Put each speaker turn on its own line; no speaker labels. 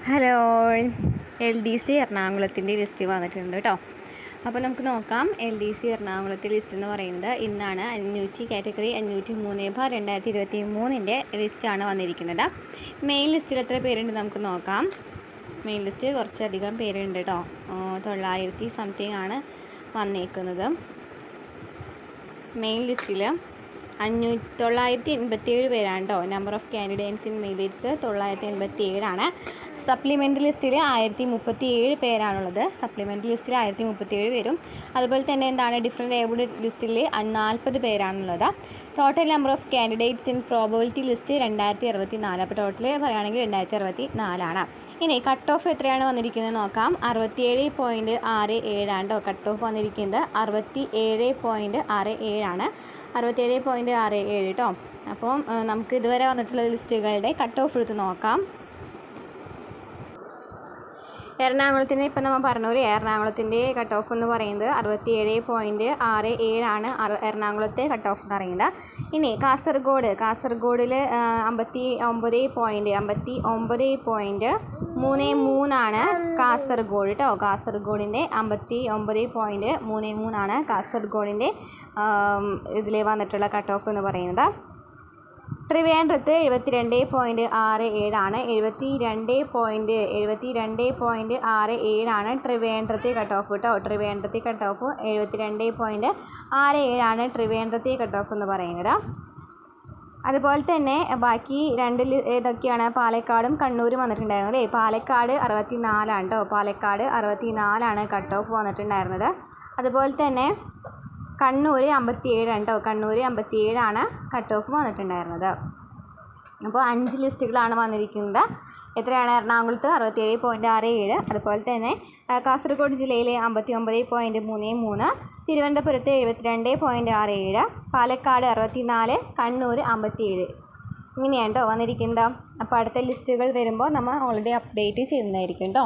Hello, LDC എറണാകുളത്തിൻ്റെ list വന്നിട്ടുണ്ട് കേട്ടോ. അപ്പോൾ നമുക്ക് നോക്കാം. LDC എറണാകുളത്തെ ലിസ്റ്റ് എന്ന് പറയുന്നത് ഇന്നാണ് 500 കാറ്റഗറി 503/2023 ലിസ്റ്റാണ് വന്നിരിക്കുന്നത്. മെയിൻ ലിസ്റ്റിൽ എത്ര പേരുണ്ട് നമുക്ക് നോക്കാം. മെയിൻ ലിസ്റ്റ് കുറച്ചധികം പേരുണ്ട് കേട്ടോ. 900 സംതിങ് ആണ് വന്നേക്കുന്നത്. മെയിൻ ലിസ്റ്റിൽ 987 പേരാണ് കേട്ടോ. Number of candidates in main list 987 ആണ്. സപ്ലിമെൻ്ററി ലിസ്റ്റിൽ 1037 പേരാണുള്ളത്. സപ്ലിമെൻ്ററി ലിസ്റ്റിൽ 1037 പേരും അതുപോലെ തന്നെ ഡിഫറെൻ്റ് ഏബിൾഡ് ലിസ്റ്റിൽ 40 പേരാണുള്ളത്. Total number of candidates in probability list 2064. അപ്പോൾ ടോട്ടൽ പറയുകയാണെങ്കിൽ 2064 ആണ്. ഇനി കട്ട് ഓഫ് എത്രയാണ് വന്നിരിക്കുന്നത് നോക്കാം. 67.67 ആണ് കേട്ടോ. കട്ട് ഓഫ് വന്നിരിക്കുന്നത് 67.67 ആണ്. 67.67 കേട്ടോ. അപ്പോൾ നമുക്ക് ഇതുവരെ വന്നിട്ടുള്ള ലിസ്റ്റുകളുടെ കട്ട് ഓഫ് എടുത്ത് നോക്കാം. എറണാകുളത്തിന് ഇപ്പം നമ്മൾ പറഞ്ഞ പോലെ എറണാകുളത്തിൻ്റെ കട്ട് ഓഫ് എന്ന് പറയുന്നത് 67.67 ആണ് എറണാകുളത്തെ കട്ട് ഓഫ് എന്ന് പറയുന്നത്. ഇനി കാസർഗോഡിൽ 59.33 ആണ് കാസർഗോഡ് കേട്ടോ. കാസർഗോഡിൻ്റെ 59.33 ആണ് കാസർഗോഡിൻ്റെ ഇതിൽ വന്നിട്ടുള്ള കട്ട് ഓഫ് എന്ന് പറയുന്നത്. ട്രിവാൻഡ്രത്ത് 72.67 ആണ്. 72.67 ആണ് ട്രിവാൻഡ്രത്തെ കട്ട് ഓഫ് കേട്ടോ. ട്രിവാൻഡ്രത്തെ കട്ട് ഓഫ് 72.67 ആണ് ട്രിവാൻഡ്രത്തെ കട്ട് ഓഫ് എന്ന് പറയുന്നത്. അതുപോലെ തന്നെ ബാക്കി രണ്ടിൽ ഏതൊക്കെയാണ്? പാലക്കാടും കണ്ണൂരും വന്നിട്ടുണ്ടായിരുന്നു അല്ലേ. പാലക്കാട് 64 ആണ് കേട്ടോ. പാലക്കാട് 64 ആണ് കട്ട് ഓഫ് വന്നിട്ടുണ്ടായിരുന്നത്. അതുപോലെ തന്നെ കണ്ണൂർ 57 ആണ് കേട്ടോ. കണ്ണൂർ 57 ആണ് കട്ട് ഓഫ് വന്നിട്ടുണ്ടായിരുന്നത്. അപ്പോൾ 5 ലിസ്റ്റുകളാണ് വന്നിരിക്കുന്നത്. എത്രയാണ്? എറണാകുളത്ത് 67.67, അതുപോലെ തന്നെ കാസർഗോഡ് ജില്ലയിലെ 59.33, തിരുവനന്തപുരത്ത് 72.67, പാലക്കാട് 64, കണ്ണൂർ 57. ഇങ്ങനെയാണ് കേട്ടോ വന്നിരിക്കുന്നത്. അപ്പോൾ അടുത്ത ലിസ്റ്റുകൾ വരുമ്പോൾ നമ്മൾ ഓൾറെഡി അപ്ഡേറ്റ് ചെയ്യുന്നതായിരിക്കും കേട്ടോ.